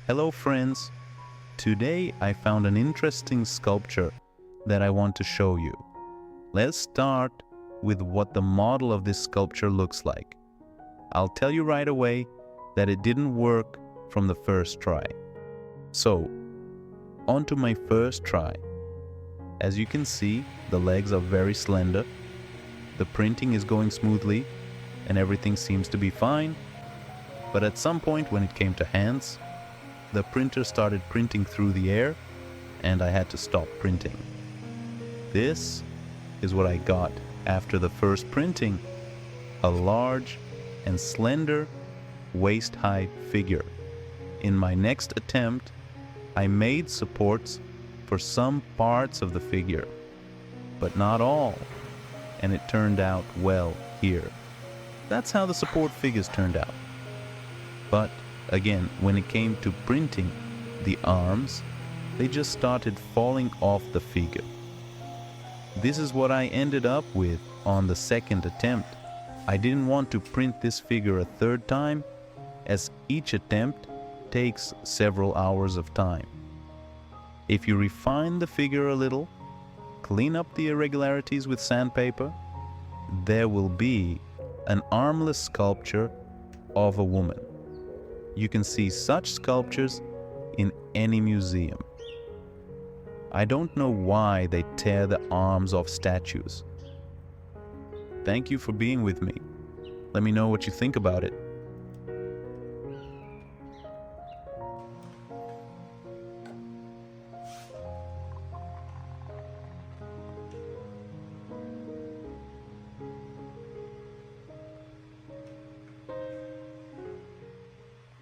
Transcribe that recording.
Hello friends! Today I found an interesting sculpture that I want to show you. Let's start with what the model of this sculpture looks like. I'll tell you right away that it didn't work from the first try. So, on to my first try. As you can see, the legs are very slender, the printing is going smoothly, and everything seems to be fine. But at some point when it came to hands, the printer started printing through the air, and I had to stop printing. This is what I got after the first printing: a large and slender waist-high figure. In my next attempt, I made supports for some parts of the figure, but not all, and it turned out well here. That's how the support figures turned out. But again, when it came to printing the arms, they just started falling off the figure. This is what I ended up with on the second attempt. I didn't want to print this figure a third time, as each attempt takes several hours of time. If you refine the figure a little, clean up the irregularities with sandpaper, there will be an armless sculpture of a woman. You can see such sculptures in any museum. I don't know why they tear the arms off statues. Thank you for being with me. Let me know what you think about it.